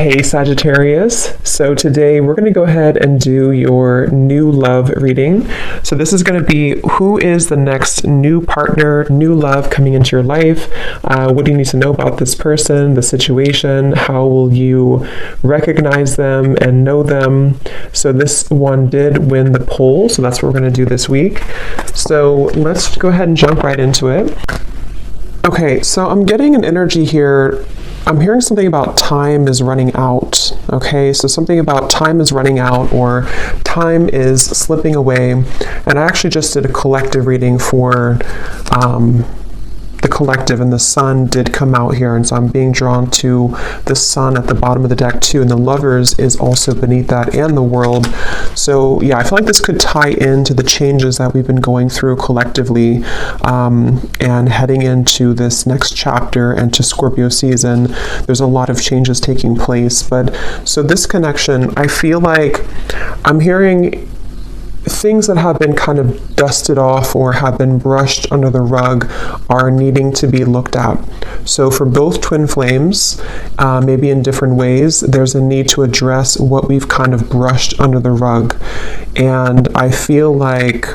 Hey Sagittarius, so today we're going to go ahead and do your new love reading. So this is going to be who is the next new partner, new love coming into your life. What do you need to know about this person, the situation? How will you recognize them and know them? So this one did win the poll, so that's what we're going to do this week. So let's go ahead and jump right into it. Okay, so I'm getting an energy here. I'm hearing something about time is running out. Okay, so something about time is running out or time is slipping away. And I actually just did a collective reading for the collective, and the sun did come out here, and so I'm being drawn to the sun at the bottom of the deck too, and the lovers is also beneath that, and the world. So yeah, I feel like this could tie into the changes that we've been going through collectively, and heading into this next chapter and to Scorpio season. There's a lot of changes taking place, but so this connection, I feel like I'm hearing things that have been kind of dusted off or have been brushed under the rug are needing to be looked at. So for both twin flames, maybe in different ways, there's a need to address what we've kind of brushed under the rug. And I feel like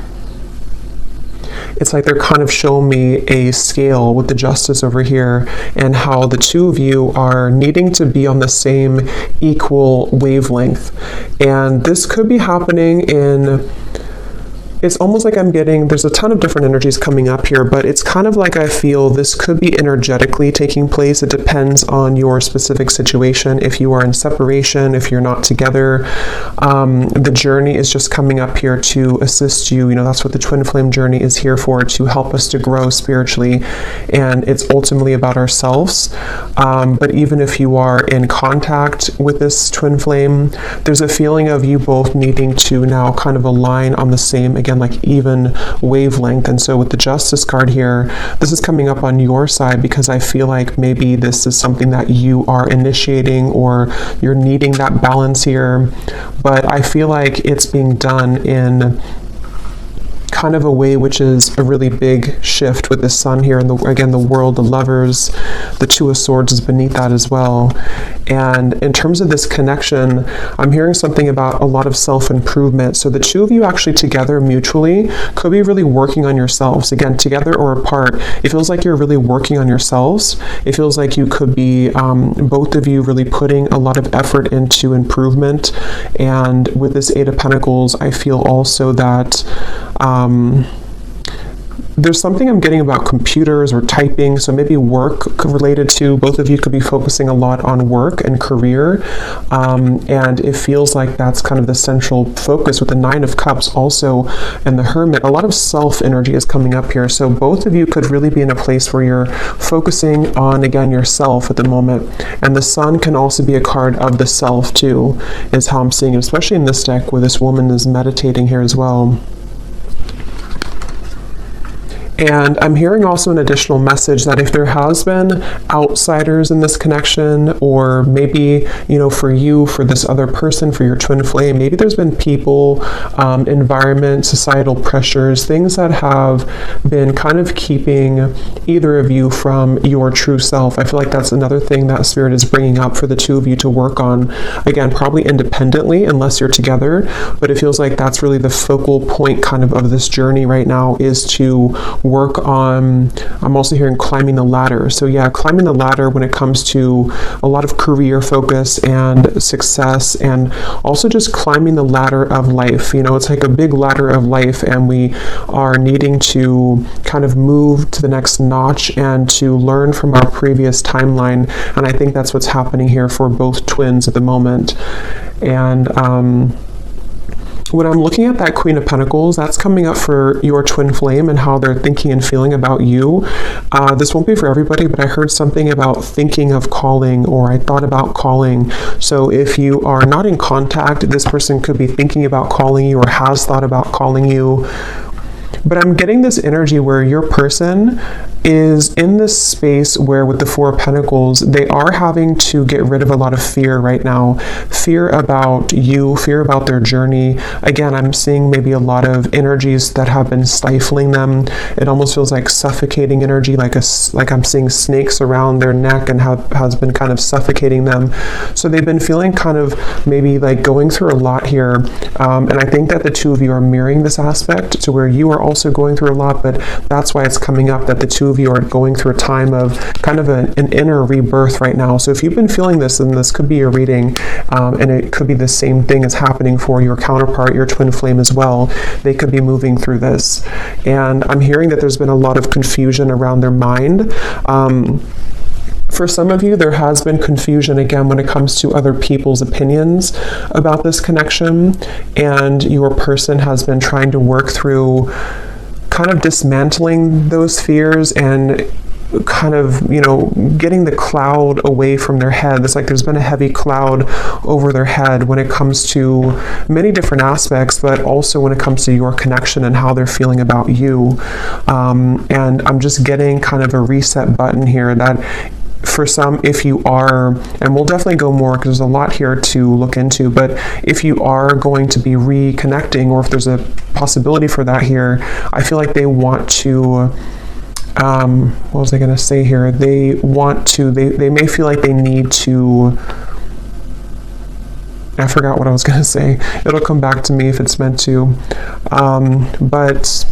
it's like they're kind of showing me a scale with the justice over here and how the two of you are needing to be on the same equal wavelength. And this could be happening in, it's almost like I'm getting, there's a ton of different energies coming up here, but it's kind of like I feel this could be energetically taking place. It depends on your specific situation. If you are in separation, if you're not together, the journey is just coming up here to assist you. You know, that's what the twin flame journey is here for, to help us to grow spiritually. And it's ultimately about ourselves. But even if you are in contact with this twin flame, there's a feeling of you both needing to now kind of align on the same, again, like even wavelength. And so with the Justice card here, this is coming up on your side because I feel like maybe this is something that you are initiating or you're needing that balance here. But I feel like it's being done in kind of a way which is a really big shift with the sun here, and again the world, the lovers, the Two of Swords is beneath that as well. And in terms of this connection, I'm hearing something about a lot of self-improvement. So the two of you actually together mutually could be really working on yourselves. Again, together or apart, it feels like you're really working on yourselves. It feels like you could be, both of you really putting a lot of effort into improvement. And with this Eight of Pentacles, I feel also that there's something I'm getting about computers or typing, so maybe work related to, both of you could be focusing a lot on work and career, and it feels like that's kind of the central focus with the Nine of Cups also, and the Hermit. A lot of self energy is coming up here, so both of you could really be in a place where you're focusing on, again, yourself at the moment. And the Sun can also be a card of the self too, is how I'm seeing it, especially in this deck where this woman is meditating here as well. And I'm hearing also an additional message that if there has been outsiders in this connection, or maybe, you know, for you, for this other person, for your twin flame, maybe there's been people, environment, societal pressures, things that have been kind of keeping either of you from your true self. I feel like that's another thing that Spirit is bringing up for the two of you to work on. Again, probably independently unless you're together, but it feels like that's really the focal point kind of this journey right now, is to work on, I'm also hearing climbing the ladder. So yeah, climbing the ladder when it comes to a lot of career focus and success, and also just climbing the ladder of life. You know, it's like a big ladder of life, and we are needing to kind of move to the next notch and to learn from our previous timeline. And I think that's what's happening here for both twins at the moment. And when I'm looking at that Queen of Pentacles, that's coming up for your twin flame and how they're thinking and feeling about you. This won't be for everybody, but I heard something about thinking of calling, or I thought about calling. So if you are not in contact, this person could be thinking about calling you or has thought about calling you. But I'm getting this energy where your person is in this space where with the Four of Pentacles, they are having to get rid of a lot of fear right now. Fear about you, fear about their journey. Again, I'm seeing maybe a lot of energies that have been stifling them. It almost feels like suffocating energy, like I'm seeing snakes around their neck and has been kind of suffocating them. So they've been feeling kind of maybe like going through a lot here. And I think that the two of you are mirroring this aspect to where you are also going through a lot, but that's why it's coming up that the two of you are going through a time of kind of an inner rebirth right now. So if you've been feeling this, then this could be your reading, and it could be the same thing as happening for your counterpart, your twin flame as well. They could be moving through this. And I'm hearing that there's been a lot of confusion around their mind. For some of you, there has been confusion, again, when it comes to other people's opinions about this connection, and your person has been trying to work through kind of dismantling those fears and kind of, getting the cloud away from their head. It's like there's been a heavy cloud over their head when it comes to many different aspects, but also when it comes to your connection and how they're feeling about you. And I'm just getting kind of a reset button here that for some, if you are, and we'll definitely go more because there's a lot here to look into, but if you are going to be reconnecting, or if there's a possibility for that here, I feel like they want to, what was I going to say here? They may feel like they need to, I forgot what I was going to say. It'll come back to me if it's meant to. But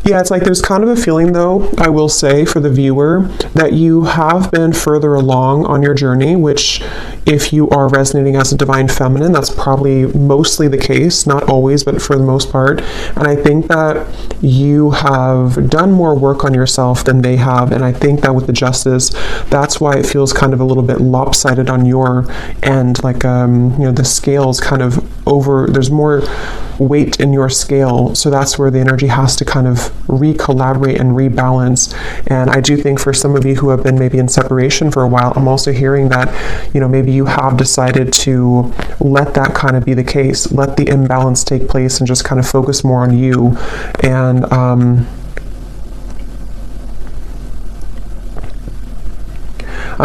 yeah, it's like there's kind of a feeling, though, I will say, for the viewer, that you have been further along on your journey, which if you are resonating as a divine feminine, that's probably mostly the case, not always, but for the most part. And I think that you have done more work on yourself than they have. And I think that with the Justice, that's why it feels kind of a little bit lopsided on your end. Like, the scale's kind of over, there's more weight in your scale. So that's where the energy has to kind of re-collaborate and rebalance. And I do think for some of you who have been maybe in separation for a while, I'm also hearing that, maybe you have decided to let that kind of be the case, let the imbalance take place and just kind of focus more on you. And I'm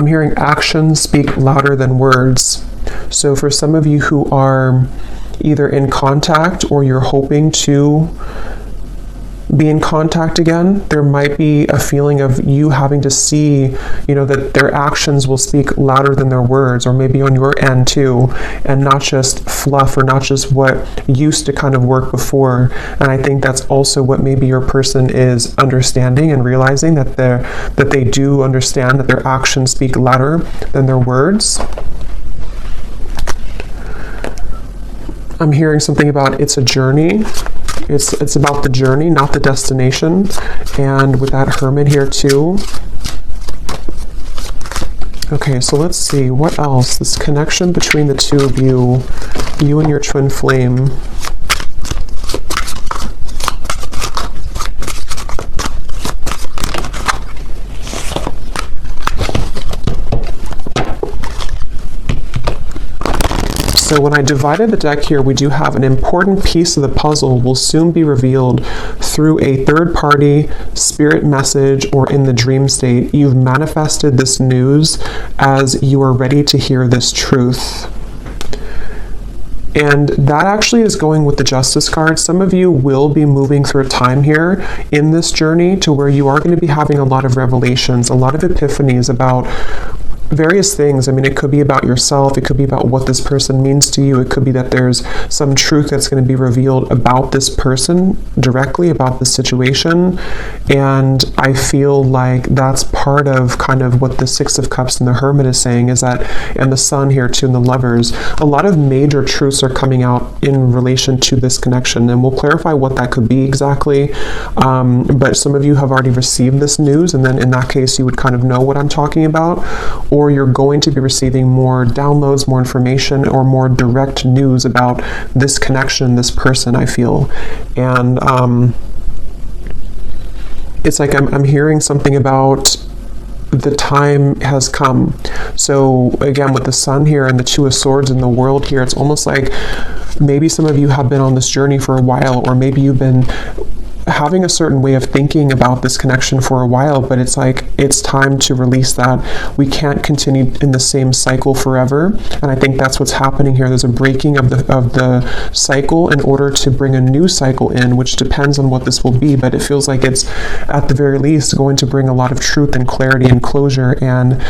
hearing actions speak louder than words. So for some of you who are either in contact or you're hoping to be in contact again, there might be a feeling of you having to see, that their actions will speak louder than their words, or maybe on your end too, and not just fluff or not just what used to kind of work before. And I think that's also what maybe your person is understanding and realizing, that they do understand that their actions speak louder than their words. I'm hearing something about it's a journey. It's about the journey, not the destination. And with that Hermit here too. Okay, so let's see, what else? This connection between the two of you and your twin flame. So when I divided the deck here, we do have an important piece of the puzzle will soon be revealed through a third-party spirit message or in the dream state. You've manifested this news as you are ready to hear this truth. And that actually is going with the Justice card. Some of you will be moving through a time here in this journey to where you are going to be having a lot of revelations, a lot of epiphanies about various things. I mean, it could be about yourself, it could be about what this person means to you, it could be that there's some truth that's going to be revealed about this person directly, about the situation. And I feel like that's part of kind of what the Six of Cups and the Hermit is saying, is that, and the Sun here too, and the Lovers, a lot of major truths are coming out in relation to this connection, and we'll clarify what that could be exactly. But some of you have already received this news, and then in that case you would kind of know what I'm talking about, or you're going to be receiving more downloads, more information, or more direct news about this connection, this person, I feel. And it's like I'm hearing something about the time has come. So again, with the Sun here and the Two of Swords in the World here, it's almost like maybe some of you have been on this journey for a while, or maybe you've been having a certain way of thinking about this connection for a while, but it's like it's time to release that. We can't continue in the same cycle forever, and I think that's what's happening here. There's a breaking of the cycle in order to bring a new cycle in, which depends on what this will be, but it feels like it's at the very least going to bring a lot of truth and clarity and closure and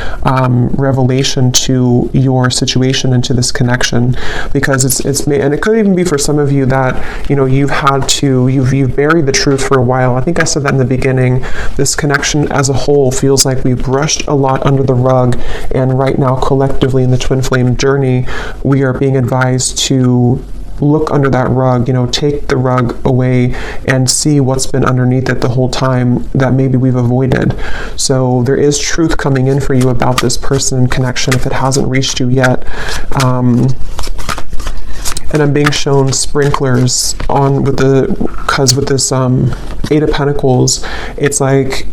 revelation to your situation and to this connection, because it's and it could even be for some of you that you've buried the truth for a while. I think I said that in the beginning. This connection as a whole feels like we brushed a lot under the rug, and right now collectively in the twin flame journey, we are being advised to look under that rug, take the rug away and see what's been underneath it the whole time that maybe we've avoided. So there is truth coming in for you about this person connection if it hasn't reached you yet. And I'm being shown sprinklers on with this Eight of Pentacles, it's like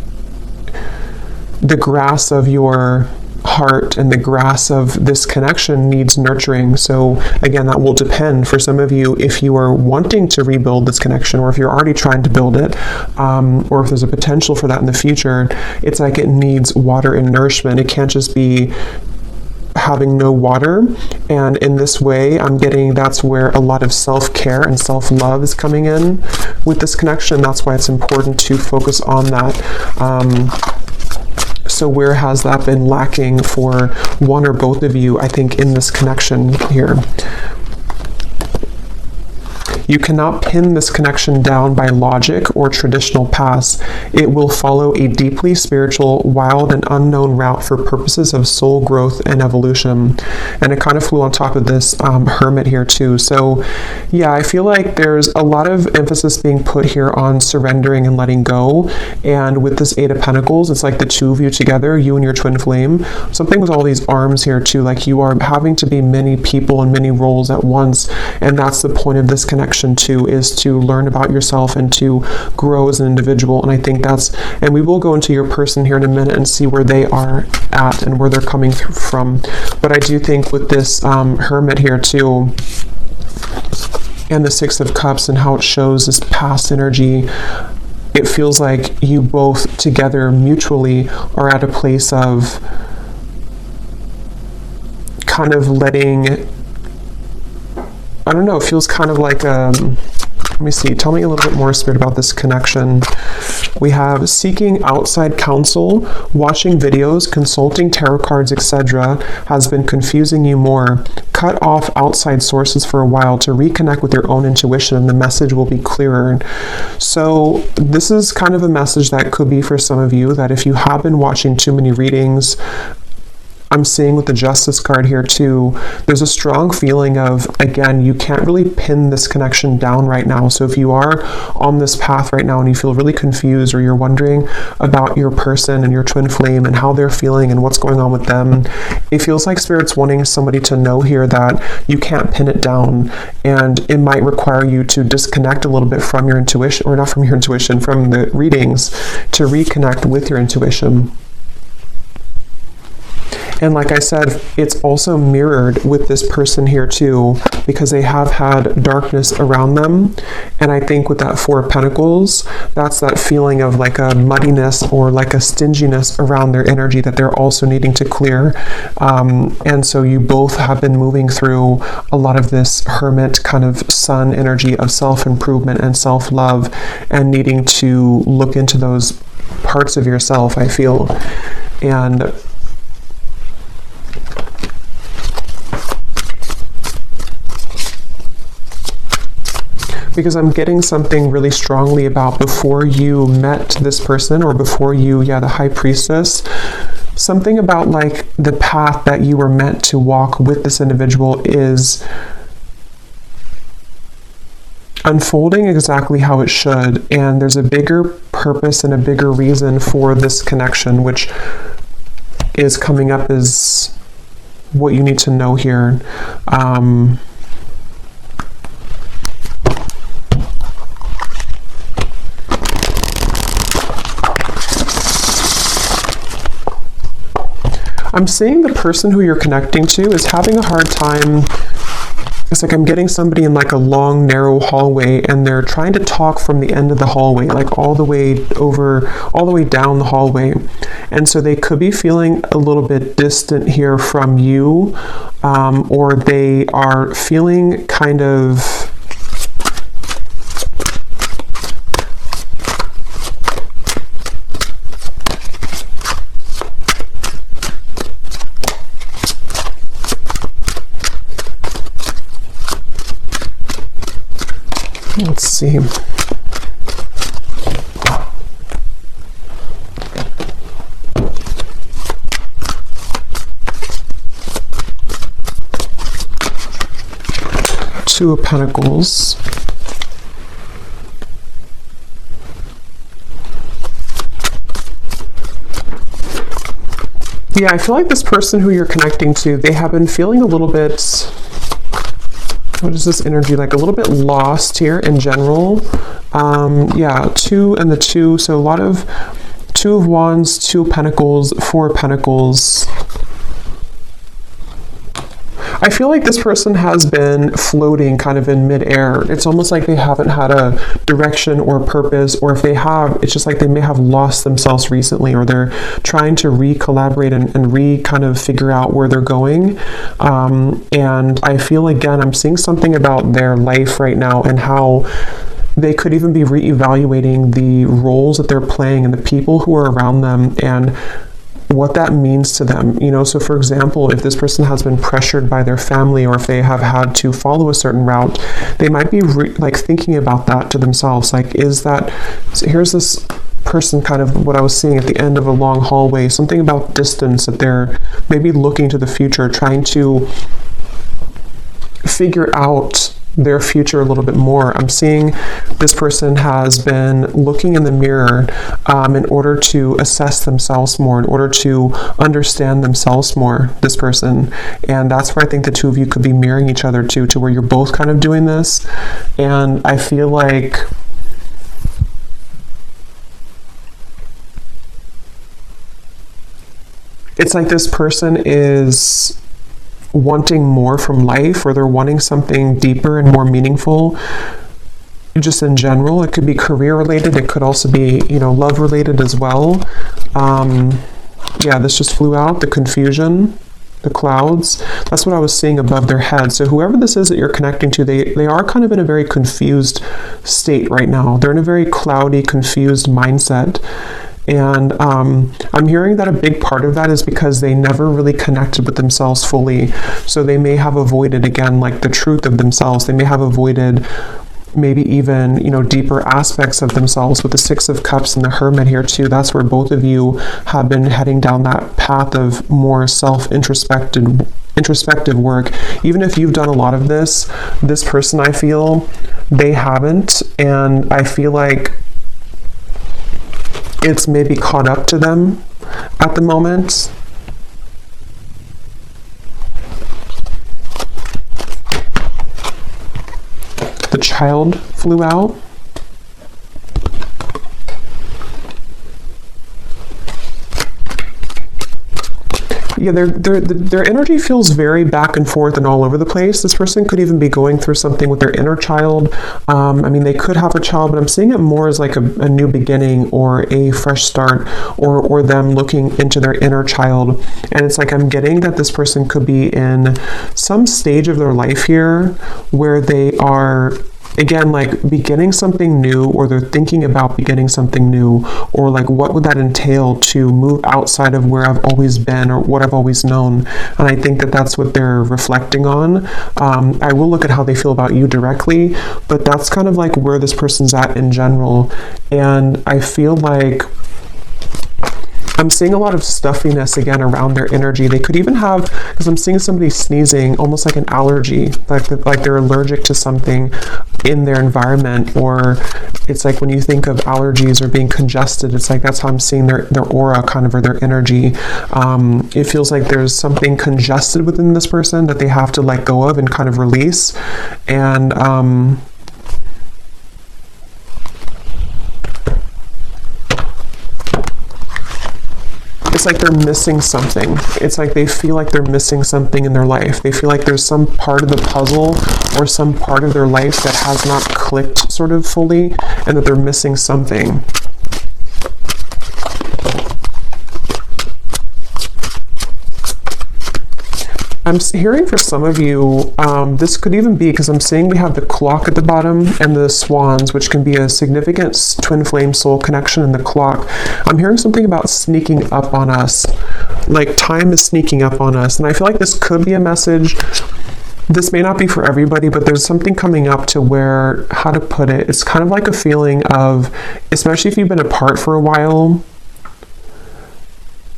the grass of your heart and the grass of this connection needs nurturing. So again, that will depend for some of you if you are wanting to rebuild this connection, or if you're already trying to build it, or if there's a potential for that in the future. It's like it needs water and nourishment. It can't just be having no water. And in this way, I'm getting that's where a lot of self-care and self-love is coming in with this connection. That's why it's important to focus on that. So where has that been lacking for one or both of you, I think, in this connection here? You cannot pin this connection down by logic or traditional paths. It will follow a deeply spiritual, wild, and unknown route for purposes of soul growth and evolution. And it kind of flew on top of this hermit here too. So yeah, I feel like there's a lot of emphasis being put here on surrendering and letting go. And with this Eight of Pentacles, it's like the two of you together, you and your twin flame. Something with all these arms here too, like you are having to be many people and many roles at once. And that's the point of this connection too, is to learn about yourself and to grow as an individual. And I think and we will go into your person here in a minute and see where they are at and where they're coming from. But I do think with this hermit here too, and the Six of Cups and how it shows this past energy, it feels like you both together mutually are at a place of kind of letting, I don't know, it feels kind of like, let me see, tell me a little bit more, Spirit, about this connection. We have seeking outside counsel, watching videos, consulting tarot cards, etc. has been confusing you more. Cut off outside sources for a while to reconnect with your own intuition, and the message will be clearer. So this is kind of a message that could be for some of you, that if you have been watching too many readings, I'm seeing with the Justice card here too, there's a strong feeling of, again, you can't really pin this connection down right now. So if you are on this path right now and you feel really confused, or you're wondering about your person and your twin flame and how they're feeling and what's going on with them, it feels like Spirit's wanting somebody to know here that you can't pin it down, and it might require you to disconnect a little bit from your intuition, or not from your intuition, from the readings, to reconnect with your intuition. And like I said, it's also mirrored with this person here too, because they have had darkness around them. And I think with that Four of Pentacles, that's that feeling of like a muddiness or like a stinginess around their energy that they're also needing to clear. And so you both have been moving through a lot of this hermit kind of sun energy of self-improvement and self-love, and needing to look into those parts of yourself, I feel. And because I'm getting something really strongly about before you met this person, or before you, the High Priestess, something about like the path that you were meant to walk with this individual is unfolding exactly how it should. And there's a bigger purpose and a bigger reason for this connection, which is coming up as what you need to know here. I'm seeing the person who you're connecting to is having a hard time It's like I'm getting somebody in like a long, narrow hallway, and they're trying to talk from the end of the hallway, like all the way down the hallway. And so they could be feeling a little bit distant here from you, or they are feeling kind of, let's see. Two of Pentacles. Yeah, I feel like this person who you're connecting to, they have been feeling a little bit, what is this energy like? A little bit lost here in general. Yeah, 2 and the 2. So a lot of 2 of Wands, 2 of Pentacles, 4 of Pentacles. I feel like this person has been floating kind of in midair. It's almost like they haven't had a direction or purpose, or if they have, it's just like they may have lost themselves recently, or they're trying to re-collaborate and kind of figure out where they're going. And I feel, again, I'm seeing something about their life right now and how they could even be re-evaluating the roles that they're playing and the people who are around them and what that means to them. You know, so for example, if this person has been pressured by their family, or if they have had to follow a certain route, they might be like thinking about that to themselves. Like, is that, so here's this person, kind of what I was seeing at the end of a long hallway, something about distance, that they're maybe looking to the future, trying to figure out their future a little bit more. I'm seeing this person has been looking in the mirror in order to assess themselves more, in order to understand themselves more, this person. And that's where I think the 2 of you could be mirroring each other to where you're both kind of doing this. And I feel like it's like this person is wanting more from life, or they're wanting something deeper and more meaningful just in general. It could be career related, it could also be, you know, love related as well. Yeah, this just flew out, the confusion, the clouds. That's what I was seeing above their head. So whoever this is that you're connecting to, they are kind of in a very confused state right now. They're in a very cloudy, confused mindset. And I'm hearing that a big part of that is because they never really connected with themselves fully. So they may have avoided, again, like the truth of themselves. They may have avoided maybe even, you know, deeper aspects of themselves. With the 6 of Cups and the Hermit here too, that's where both of you have been heading down that path of more introspective work. Even if you've done a lot of this person, I feel, they haven't. And I feel like it's maybe caught up to them at the moment. The Child flew out. Yeah, their energy feels very back and forth and all over the place. This person could even be going through something with their inner child. I mean, they could have a child, but I'm seeing it more as like a new beginning or a fresh start, or them looking into their inner child. And it's like I'm getting that this person could be in some stage of their life here where they are, again, like beginning something new, or they're thinking about beginning something new, or like what would that entail to move outside of where I've always been or what I've always known. And I think that that's what they're reflecting on. I will look at how they feel about you directly, but that's kind of like where this person's at in general. And I feel like I'm seeing a lot of stuffiness again around their energy. They could even have, because I'm seeing somebody sneezing, almost like an allergy, like they're allergic to something in their environment. Or it's like when you think of allergies or being congested, it's like that's how I'm seeing their aura kind of, or their energy. It feels like there's something congested within this person that they have to let go of and kind of release. And it's it's like they're missing something. It's like they feel like they're missing something in their life. They feel like there's some part of the puzzle or some part of their life that has not clicked sort of fully, and that they're missing something. I'm hearing for some of you, this could even be because I'm seeing we have the clock at the bottom and the swans, which can be a significant twin flame soul connection in the clock. I'm hearing something about sneaking up on us, like time is sneaking up on us. And I feel like this could be a message. This may not be for everybody, but there's something coming up to where, how to put it, it's kind of like a feeling of, especially if you've been apart for a while,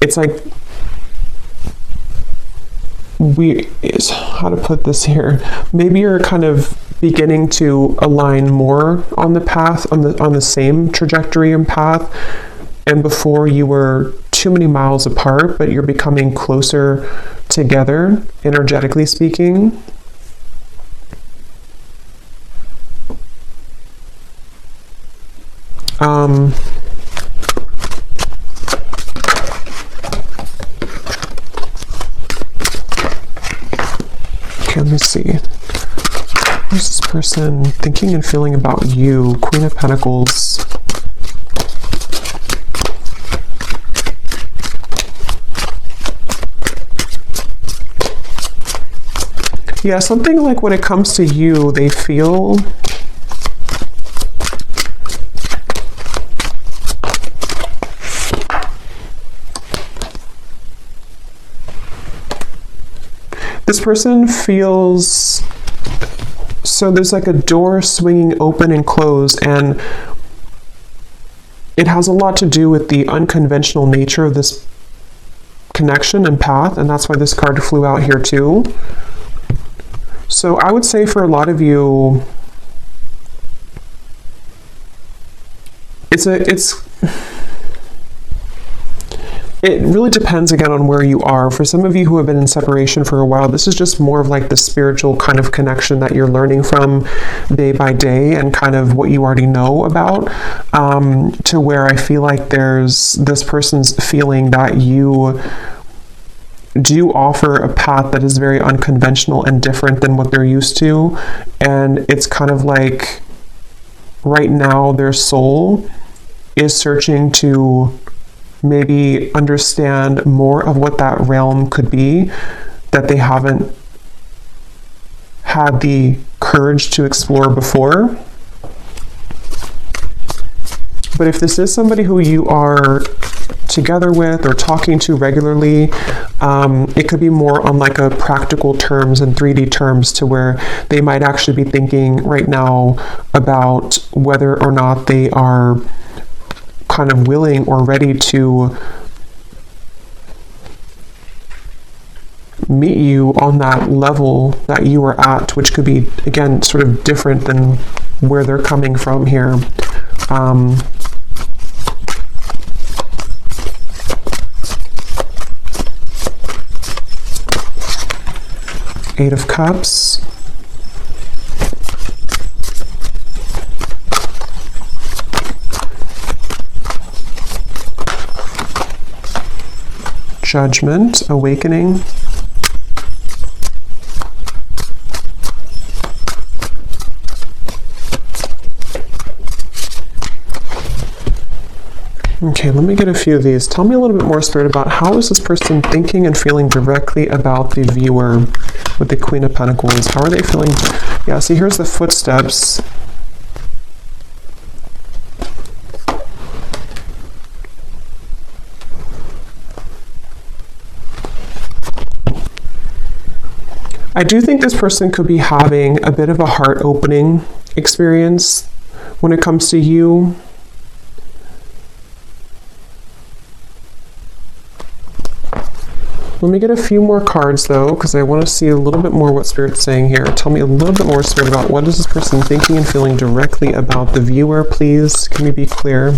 it's like, how to put this here, maybe you're kind of beginning to align more on the path, on the same trajectory and path, and before you were too many miles apart, but you're becoming closer together, energetically speaking. Let me see. What's this person thinking and feeling about you? Queen of Pentacles. Yeah, something like when it comes to you, they feel this person feels, so there's like a door swinging open and closed, and it has a lot to do with the unconventional nature of this connection and path, and that's why this card flew out here too. So I would say for a lot of you, it really depends again on where you are. For some of you who have been in separation for a while, this is just more of like the spiritual kind of connection that you're learning from day by day and kind of what you already know about, to where I feel like there's this person's feeling that you do offer a path that is very unconventional and different than what they're used to. And it's kind of like right now their soul is searching to maybe understand more of what that realm could be that they haven't had the courage to explore before. But if this is somebody who you are together with or talking to regularly, it could be more on like a practical terms and 3D terms, to where they might actually be thinking right now about whether or not they are kind of willing or ready to meet you on that level that you are at, which could be, again, sort of different than where they're coming from here. Eight of Cups. Judgment, awakening. Okay, let me get a few of these. Tell me a little bit more, Spirit, about how is this person thinking and feeling directly about the viewer with the Queen of Pentacles? How are they feeling? Yeah, see, here's the footsteps. I do think this person could be having a bit of a heart-opening experience when it comes to you. Let me get a few more cards though, because I want to see a little bit more what Spirit's saying here. Tell me a little bit more, Spirit, about what is this person thinking and feeling directly about the viewer, please. Can you be clear?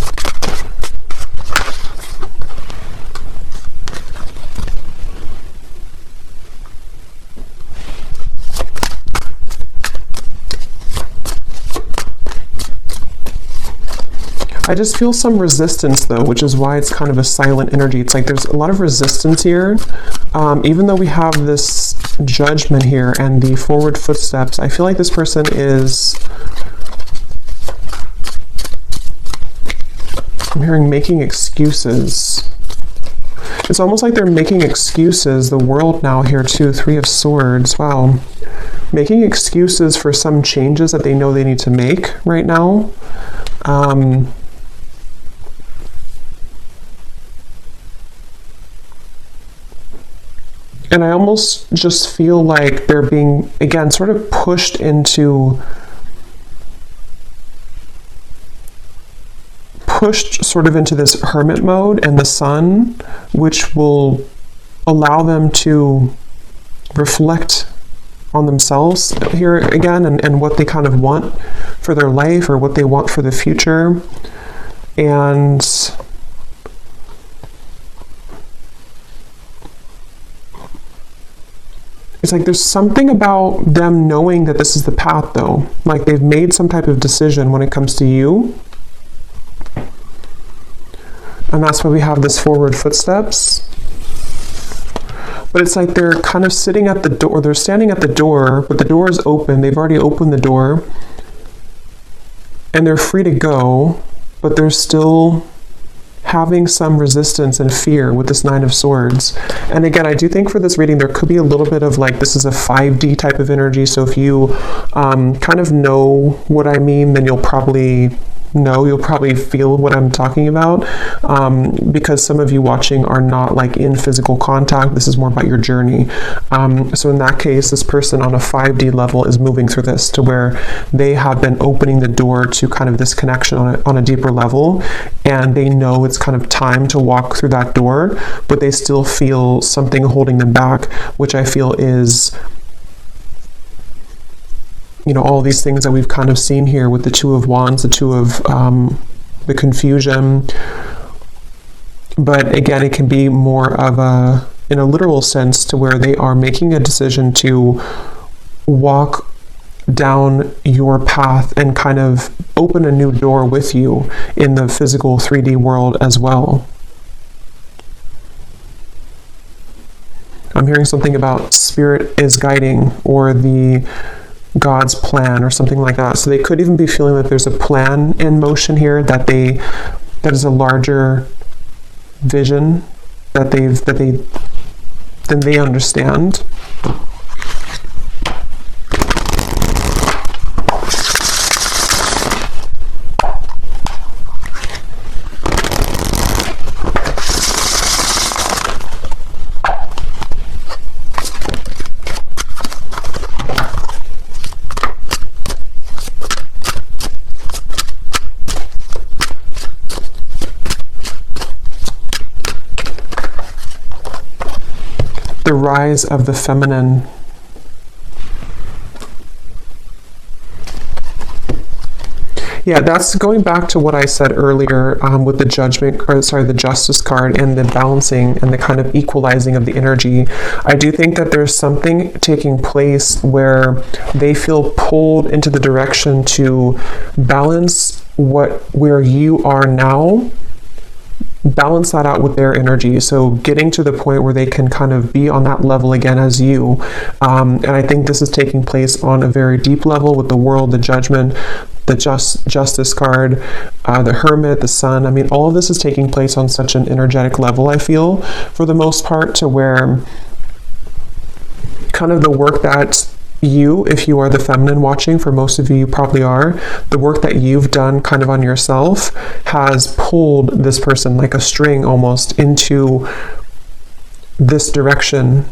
I just feel some resistance though, which is why it's kind of a silent energy. It's like there's a lot of resistance here. Even though we have this judgment here and the forward footsteps, I feel like this person is, I'm hearing making excuses. It's almost like they're making excuses, the world now here too, 3 of Swords, wow. Making excuses for some changes that they know they need to make right now. And I almost just feel like they're being, again, sort of pushed sort of into this hermit mode and the sun, which will allow them to reflect on themselves here again and what they kind of want for their life or what they want for the future. And it's like there's something about them knowing that this is the path though. Like they've made some type of decision when it comes to you. And that's why we have this forward footsteps. But it's like they're kind of sitting at the door, they're standing at the door, but the door is open. They've already opened the door. And they're free to go, but they're still having some resistance and fear with this 9 of Swords. And again, I do think for this reading, there could be a little bit of like, this is a 5D type of energy. So if you kind of know what I mean, then you'll probably feel what I'm talking about, because some of you watching are not like in physical contact. This is more about your journey. So in that case, this person on a 5D level is moving through this to where they have been opening the door to kind of this connection on a deeper level, and they know it's kind of time to walk through that door, but they still feel something holding them back, which I feel is, you know, all these things that we've kind of seen here with the 2 of Wands, the 2 of the confusion. But again, it can be more of a, in a literal sense, to where they are making a decision to walk down your path and kind of open a new door with you in the physical 3D world as well. I'm hearing something about spirit is guiding, or the God's plan or something like that. So they could even be feeling that there's a plan in motion here, that is a larger vision that they understand. The rise of the feminine. Yeah, that's going back to what I said earlier with the judgment, or sorry, the justice card and the balancing and the kind of equalizing of the energy. I do think that there's something taking place where they feel pulled into the direction to balance where you are now, balance that out with their energy. So getting to the point where they can kind of be on that level again as you. And I think this is taking place on a very deep level with the world, the judgment, the justice card, the hermit, the sun. I mean, all of this is taking place on such an energetic level, I feel, for the most part, to where kind of the work that you, if you are the feminine watching, for most of you, you probably are, the work that you've done kind of on yourself has pulled this person like a string almost into this direction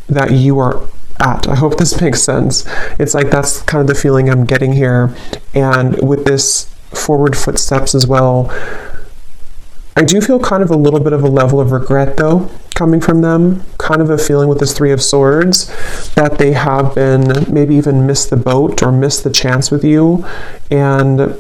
that you are at. I hope this makes sense. It's like that's kind of the feeling I'm getting here. And with this forward footsteps as well, I do feel kind of a little bit of a level of regret though coming from them, kind of a feeling with this 3 of Swords that they have been maybe even missed the boat or missed the chance with you. And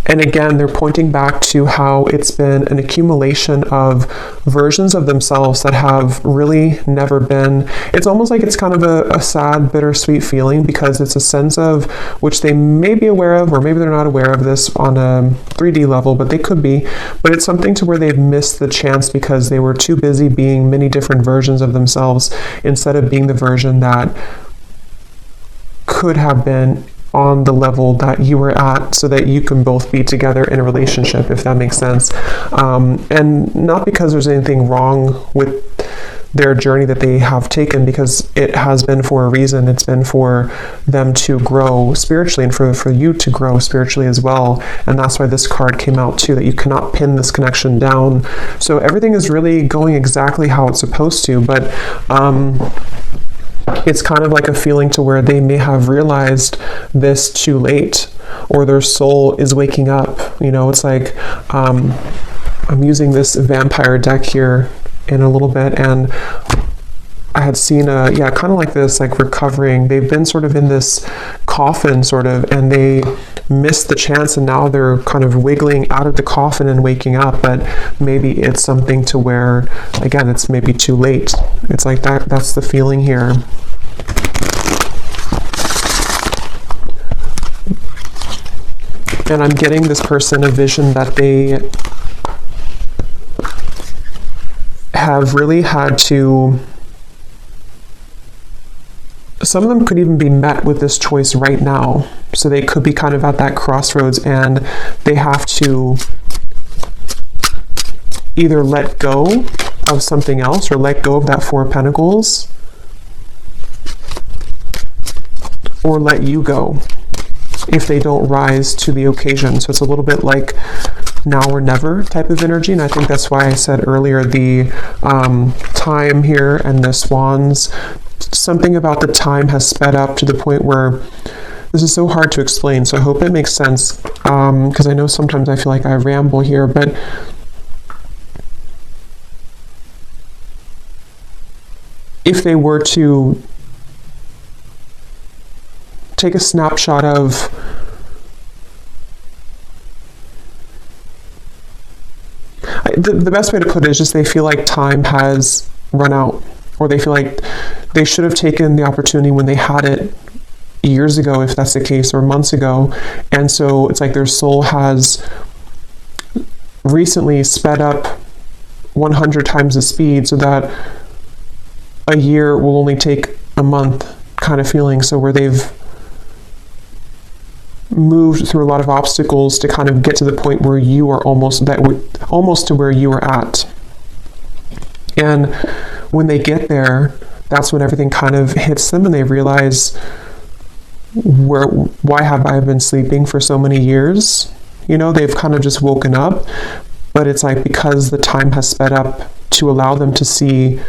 And again, they're pointing back to how it's been an accumulation of versions of themselves that have really never been. It's almost like it's kind of a sad, bittersweet feeling, because it's a sense of which they may be aware of, or maybe they're not aware of this on a 3D level, but they could be. But it's something to where they've missed the chance because they were too busy being many different versions of themselves instead of being the version that could have been on the level that you were at, so that you can both be together in a relationship, if that makes sense. And not because there's anything wrong with their journey that they have taken, because it has been for a reason. It's been for them to grow spiritually, and for you to grow spiritually as well. And that's why this card came out too, that you cannot pin this connection down. So everything is really going exactly how it's supposed to, but it's kind of like a feeling to where they may have realized this too late, or their soul is waking up. You know, it's like, I'm using this vampire deck here in a little bit, and I had seen kind of like this, like recovering. They've been sort of in this coffin sort of, and they missed the chance, and now they're kind of wiggling out of the coffin and waking up. But maybe it's something to where, again, it's maybe too late. It's like that's the feeling here. And I'm getting this person a vision that they have really had to, some of them could even be met with this choice right now. So they could be kind of at that crossroads, and they have to either let go of something else, or let go of that Four of Pentacles, or let you go if they don't rise to the occasion. So it's a little bit like now or never type of energy. And I think that's why I said earlier the time here and the swans, something about the time has sped up to the point where this is so hard to explain. So I hope it makes sense, because I know sometimes I feel like I ramble here, but if they were to take a snapshot of the best way to put it is just they feel like time has run out, or they feel like they should have taken the opportunity when they had it years ago, if that's the case, or months ago. And so it's like their soul has recently sped up 100 times the speed, so that a year will only take a month kind of feeling. So where they've moved through a lot of obstacles to kind of get to the point where you are almost to where you are at. And when they get there, that's when everything kind of hits them, and they realize, why have I been sleeping for so many years? You know, they've kind of just woken up, but it's like because the time has sped up to allow them to see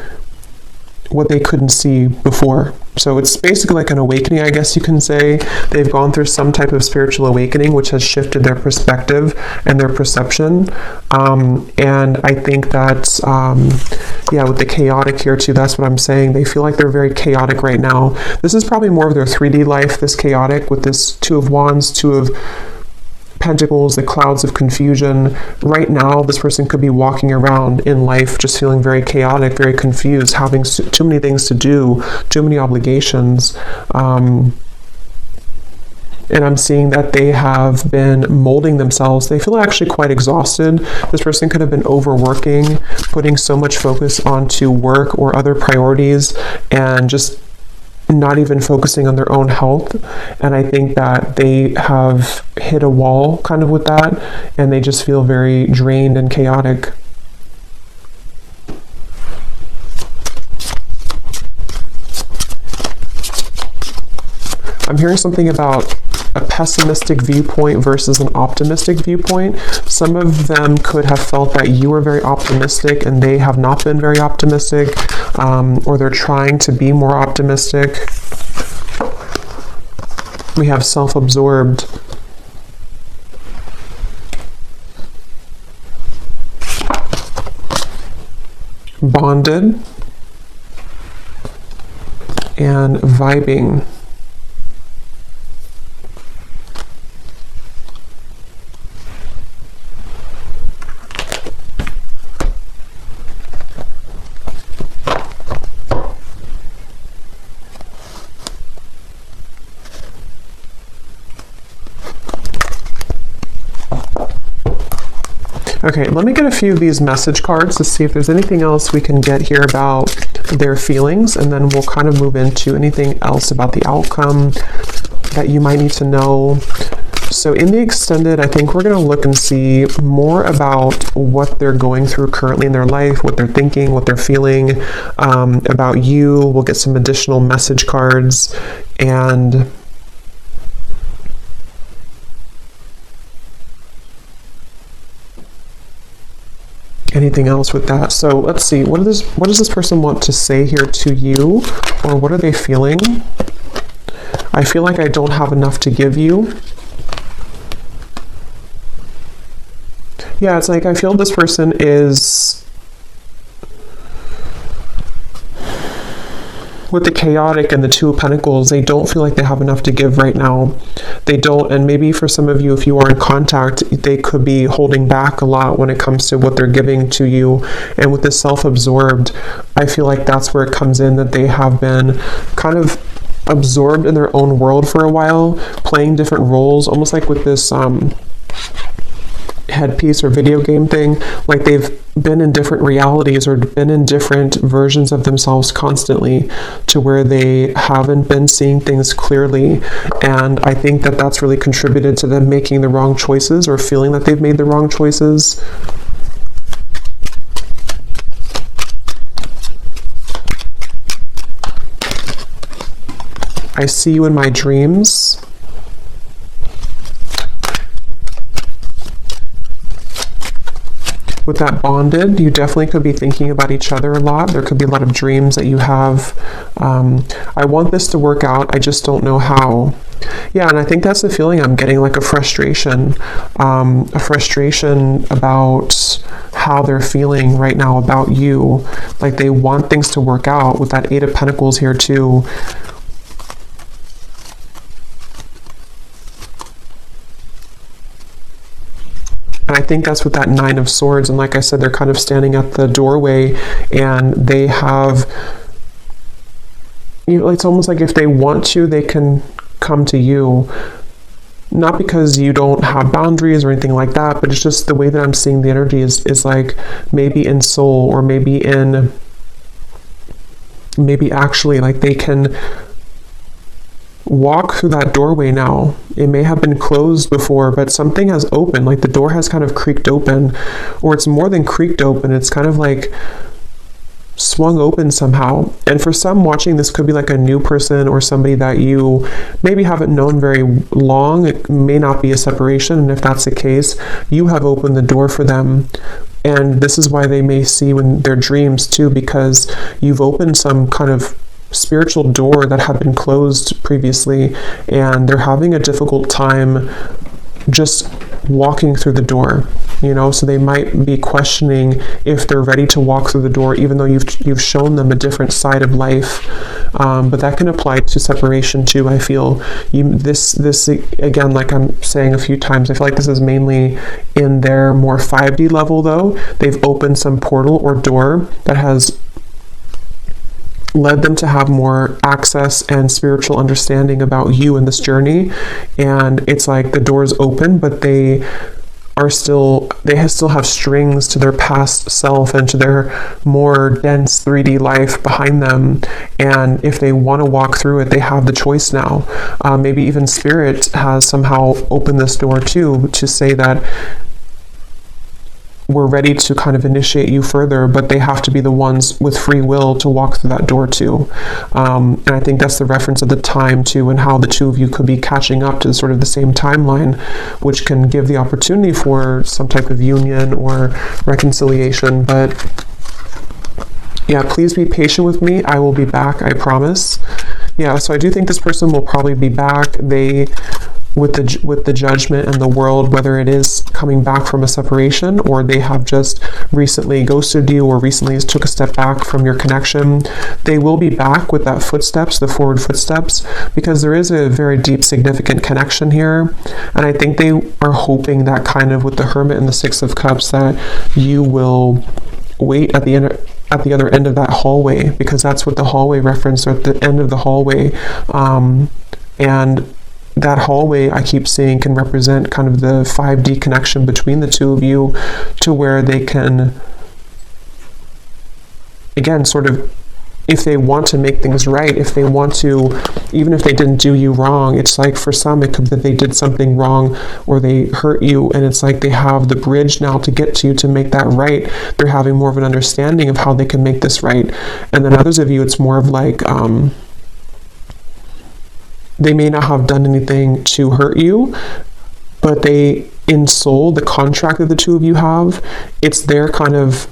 what they couldn't see before. So it's basically like an awakening, I guess you can say. They've gone through some type of spiritual awakening, which has shifted their perspective and their perception. And I think that, with the chaotic here too, that's what I'm saying. They feel like they're very chaotic right now. This is probably more of their 3D life, this chaotic, with this Two of Wands, Two of Pentacles, the clouds of confusion. Right now, this person could be walking around in life just feeling very chaotic, very confused, having too many things to do, too many obligations. And I'm seeing that they have been molding themselves. They feel actually quite exhausted. This person could have been overworking, putting so much focus onto work or other priorities, and just not even focusing on their own health. And I think that they have hit a wall kind of with that, and they just feel very drained and chaotic. I'm hearing something about a pessimistic viewpoint versus an optimistic viewpoint. Some of them could have felt that you were very optimistic and they have not been very optimistic, or they're trying to be more optimistic. We have self-absorbed. Bonded. And vibing. Okay, let me get a few of these message cards to see if there's anything else we can get here about their feelings, and then we'll kind of move into anything else about the outcome that you might need to know. So in the extended, I think we're going to look and see more about what they're going through currently in their life, what they're thinking, what they're feeling about you. We'll get some additional message cards, and anything else with that. So let's see, what does this person want to say here to you, or what are they feeling? I feel like I don't have enough to give you. Yeah, it's like I feel this person is, with the chaotic and the Two of Pentacles, they don't feel like they have enough to give right now. They don't, and maybe for some of you, if you are in contact, they could be holding back a lot when it comes to what they're giving to you. And with this self-absorbed, I feel like that's where it comes in, that they have been kind of absorbed in their own world for a while, playing different roles, almost like with this headpiece or video game thing, like they've been in different realities or been in different versions of themselves constantly, to where they haven't been seeing things clearly. And I think that that's really contributed to them making the wrong choices, or feeling that they've made the wrong choices. I see you in my dreams. With that bonded, you definitely could be thinking about each other a lot. There could be a lot of dreams that you have. I want this to work out, I just don't know how. Yeah, and I think that's the feeling I'm getting, like a frustration about how they're feeling right now about you. Like they want things to work out, with that Eight of Pentacles here too. And I think that's with that Nine of Swords. And like I said, they're kind of standing at the doorway, and they have, you know, it's almost like if they want to, they can come to you. Not because you don't have boundaries or anything like that, but it's just the way that I'm seeing the energy is like maybe in soul, or maybe actually like they can walk through that doorway now. It may have been closed before, but something has opened, like the door has kind of creaked open, or it's more than creaked open, it's kind of like swung open somehow. And for some watching, this could be like a new person, or somebody that you maybe haven't known very long. It may not be a separation, and if that's the case, you have opened the door for them. And this is why they may see you in their dreams too, because you've opened some kind of spiritual door that had been closed previously, and they're having a difficult time just walking through the door, you know. So they might be questioning if they're ready to walk through the door, even though you've shown them a different side of life. But that can apply to separation too. I feel this again, like I'm saying a few times, I feel like this is mainly in their more 5D level though. They've opened some portal or door that has led them to have more access and spiritual understanding about you in this journey. And it's like the door's open, but they still have strings to their past self and to their more dense 3D life behind them. And if they want to walk through it, they have the choice now. Maybe even Spirit has somehow opened this door too, to say that we're ready to kind of initiate you further, but they have to be the ones with free will to walk through that door too. And I think that's the reference of the time too, and how the two of you could be catching up to sort of the same timeline, which can give the opportunity for some type of union or reconciliation. But yeah, please be patient with me. I will be back, I promise. Yeah, so I do think this person will probably be back. With the judgment and the world, whether it is coming back from a separation, or they have just recently ghosted you, or recently took a step back from your connection, they will be back with that footsteps, the forward footsteps, because there is a very deep, significant connection here. And I think they are hoping that kind of with the Hermit and the Six of Cups, that you will wait at the other end of that hallway, because that's what the hallway reference, or at the end of the hallway. And that hallway I keep seeing can represent kind of the 5D connection between the two of you, to where they can, again, sort of, if they want to make things right, if they want to, even if they didn't do you wrong, it's like for some it could be that they did something wrong or they hurt you, and it's like they have the bridge now to get to you to make that right. They're having more of an understanding of how they can make this right. And then others of you, it's more of like, they may not have done anything to hurt you, but they, in soul, the contract that the two of you have, it's their kind of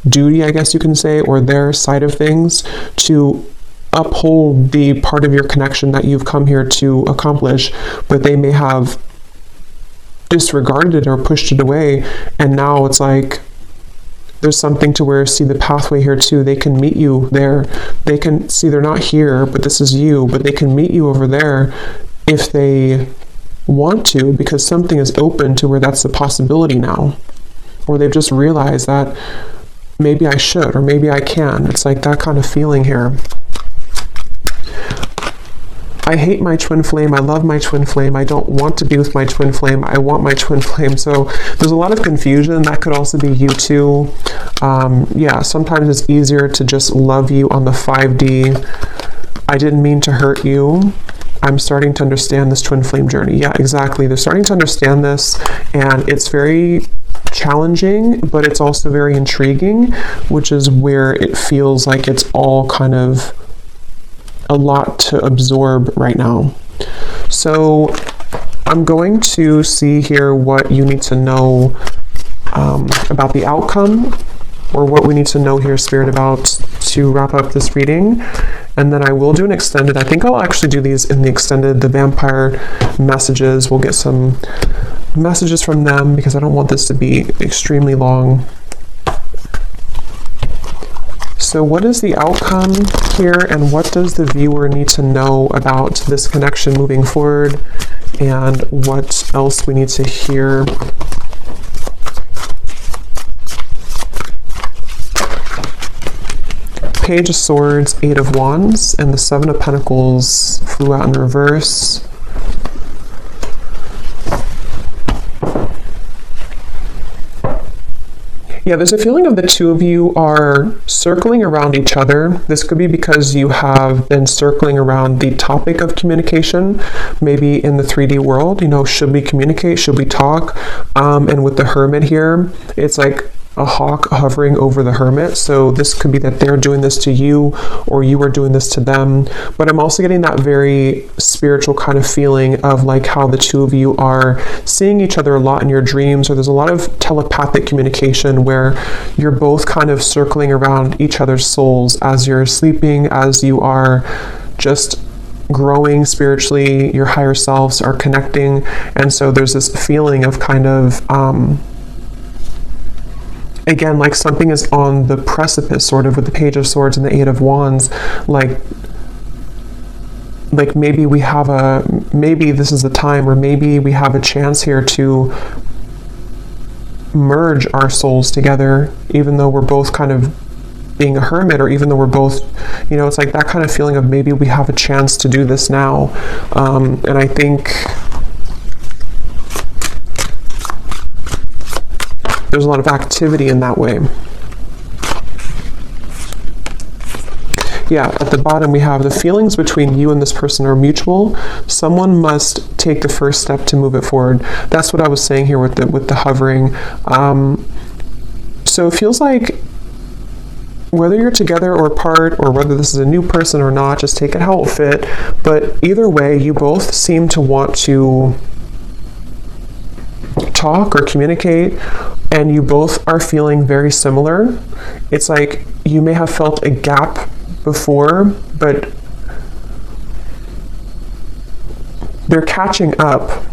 duty, I guess you can say, or their side of things, to uphold the part of your connection that you've come here to accomplish, but they may have disregarded it or pushed it away. And now it's like there's something to where, see the pathway here too, they can meet you there. They can see they're not here, but this is you, but they can meet you over there if they want to, because something is open to where that's a possibility now, or they've just realized that maybe I should, or maybe I can. It's like that kind of feeling here. I hate my twin flame. I love my twin flame. I don't want to be with my twin flame. I want my twin flame. So there's a lot of confusion. That could also be you too. Yeah, sometimes it's easier to just love you on the 5D. I didn't mean to hurt you. I'm starting to understand this twin flame journey. Yeah, exactly. They're starting to understand this, and it's very challenging, but it's also very intriguing, which is where it feels like it's all kind of a lot to absorb right now. So I'm going to see here what you need to know about the outcome, or what we need to know here, Spirit, about to wrap up this reading. And then I will do an extended. I think I'll actually do these in the extended, the vampire messages. We'll get some messages from them because I don't want this to be extremely long. So what is the outcome here, and what does the viewer need to know about this connection moving forward, and what else we need to hear? Page of Swords, 8 of Wands, and the 7 of Pentacles flew out in reverse. Yeah, there's a feeling of the two of you are circling around each other. This could be because you have been circling around the topic of communication, maybe in the 3D world. You know, should we communicate? Should we talk? And with the Hermit here, it's like a hawk hovering over the Hermit. So this could be that they're doing this to you, or you are doing this to them. But I'm also getting that very spiritual kind of feeling of like how the two of you are seeing each other a lot in your dreams, or there's a lot of telepathic communication where you're both kind of circling around each other's souls as you're sleeping, as you are just growing spiritually, your higher selves are connecting. And so there's this feeling of kind of again, like something is on the precipice, sort of, with the Page of Swords and the 8 of Wands. Like maybe we have maybe this is the time, or maybe we have a chance here to merge our souls together, even though we're both kind of being a hermit, or even though we're both, you know, it's like that kind of feeling of maybe we have a chance to do this now. And I think there's a lot of activity in that way. Yeah, at the bottom we have the feelings between you and this person are mutual. Someone must take the first step to move it forward. That's what I was saying here with the hovering. So it feels like whether you're together or apart, or whether this is a new person or not, just take it how it fit. But either way, you both seem to want to talk or communicate, and you both are feeling very similar. It's like you may have felt a gap before, but they're catching up.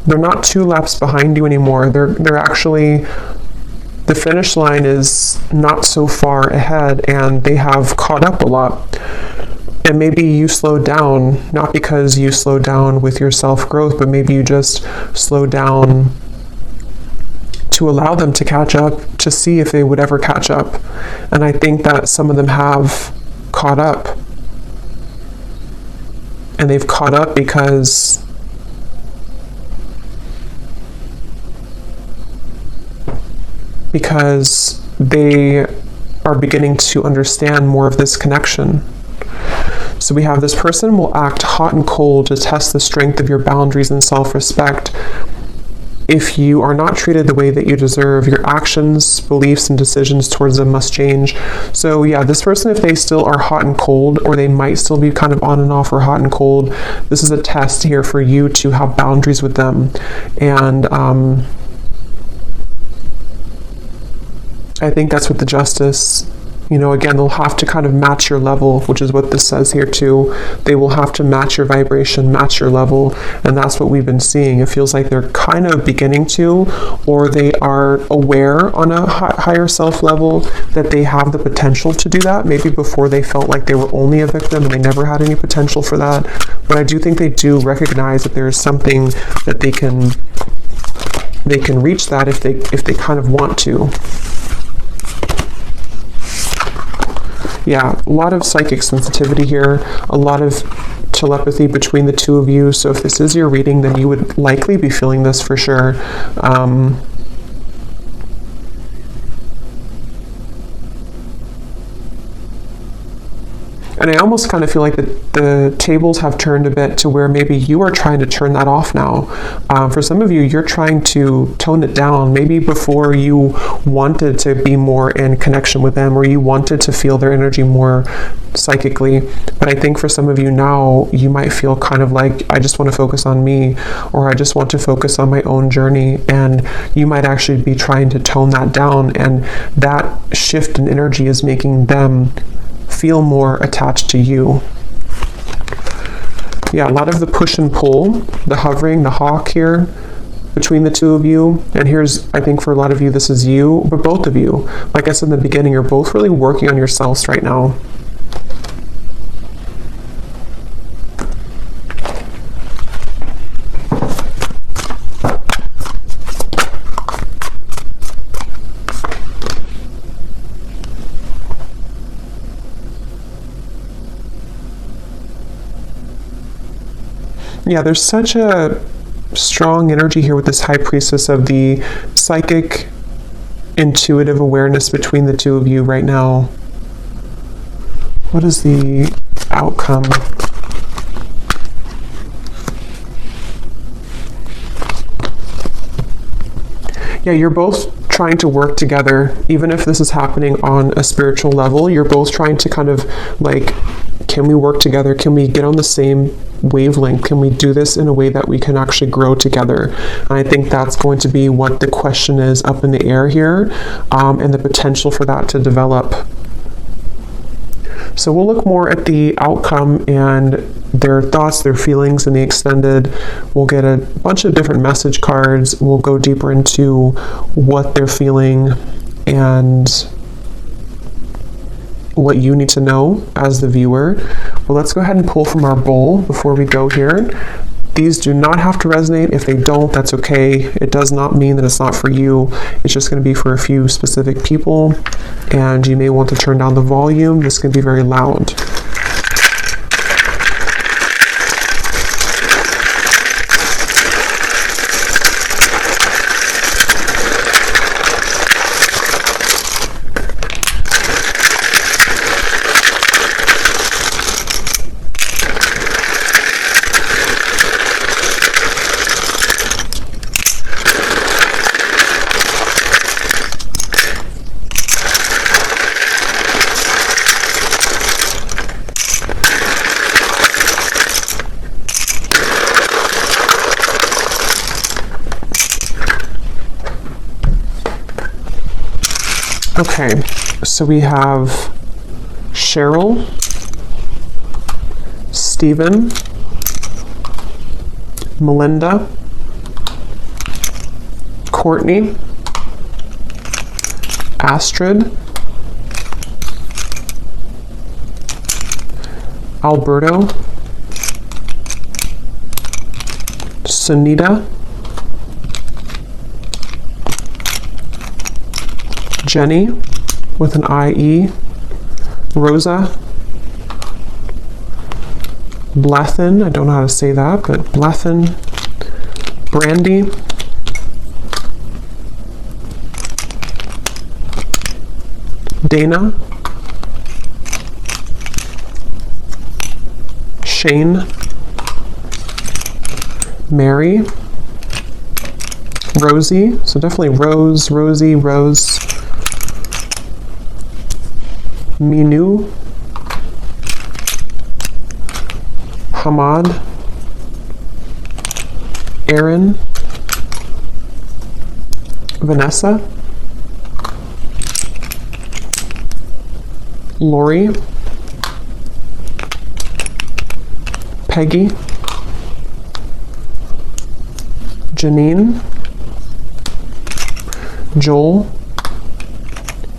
They're not 2 laps behind you anymore. They're actually, the finish line is not so far ahead, and they have caught up a lot. And maybe you slowed down, not because you slowed down with your self-growth, but maybe you just slowed down to allow them to catch up, to see if they would ever catch up. And I think that some of them have caught up. and they've caught up because they are beginning to understand more of this connection. So we have this person will act hot and cold to test the strength of your boundaries and self-respect. If you are not treated the way that you deserve, your actions, beliefs, and decisions towards them must change. So yeah, this person, if they still are hot and cold, or they might still be kind of on and off or hot and cold, this is a test here for you to have boundaries with them. And I think that's what the Justice, again, they'll have to kind of match your level, which is what this says here too. They will have to match your vibration, match your level, and that's what we've been seeing. It feels like they're kind of beginning to, or they are aware on a higher self level that they have the potential to do that. Maybe before they felt like they were only a victim and they never had any potential for that. But I do think they do recognize that there is something that they can reach that if they kind of want to. Yeah, a lot of psychic sensitivity here, a lot of telepathy between the two of you. So if this is your reading, then you would likely be feeling this for sure. And I almost kind of feel like the tables have turned a bit to where maybe you are trying to turn that off now. For some of you, you're trying to tone it down. Maybe before you wanted to be more in connection with them, or you wanted to feel their energy more psychically. But I think for some of you now, you might feel kind of like, I just want to focus on me, or I just want to focus on my own journey. And you might actually be trying to tone that down. And that shift in energy is making them feel more attached to you. Yeah, a lot of the push and pull, the hovering, the hawk here between the two of you. And here's, I think for a lot of you, this is you, but both of you, like I said in the beginning, you're both really working on yourselves right now. Yeah, there's such a strong energy here with this High Priestess of the psychic, intuitive awareness between the two of you right now. What is the outcome? Yeah, you're both trying to work together, even if this is happening on a spiritual level. You're both trying to kind of like, can we work together? Can we get on the same wavelength? Can we do this in a way that we can actually grow together? And I think that's going to be what the question is up in the air here, and the potential for that to develop. So we'll look more at the outcome and their thoughts, their feelings in the extended. We'll get a bunch of different message cards. We'll go deeper into what they're feeling and what you need to know as the viewer. Well, let's go ahead and pull from our bowl before we go here. These do not have to resonate. If they don't, that's okay. It does not mean that it's not for you. It's just going to be for a few specific people, and you may want to turn down the volume. This can be very loud. Okay, so we have Cheryl, Stephen, Melinda, Courtney, Astrid, Alberto, Sunita, Jenny with an IE, Rosa, Blethen, I don't know how to say that, but Blethen. Brandy. Dana. Shane. Mary. Rosie, so definitely Rose, Rosie, Rose. Minu. Hamad. Aaron. Vanessa. Lori. Peggy. Janine. Joel.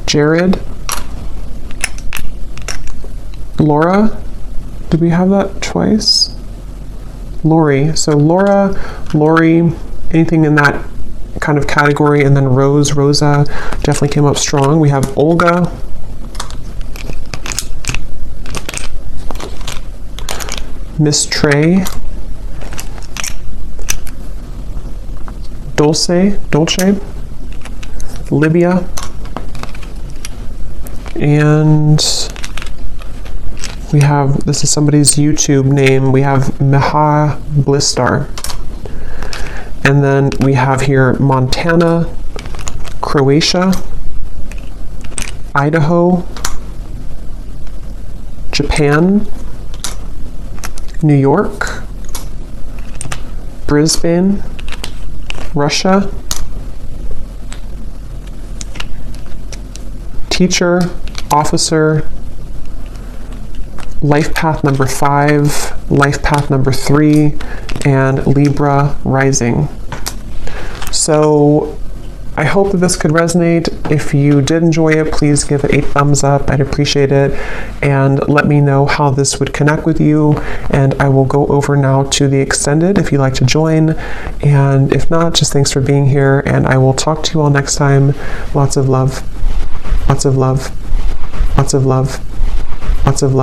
Jared. Laura. Did we have that twice? Lori. So Laura, Lori, anything in that kind of category, and then Rose, Rosa definitely came up strong. We have Olga. Miss Trey. Dolce. Libya. And we have, this is somebody's YouTube name, we have Meha Blistar. And then we have here Montana, Croatia, Idaho, Japan, New York, Brisbane, Russia, teacher, officer, life path number 5, life path number 3, and Libra rising. So I hope that this could resonate. If you did enjoy it, please give it a thumbs up. I'd appreciate it. And let me know how this would connect with you. And I will go over now to the extended if you'd like to join. And if not, just thanks for being here. And I will talk to you all next time. Lots of love. Lots of love. Lots of love. Lots of love.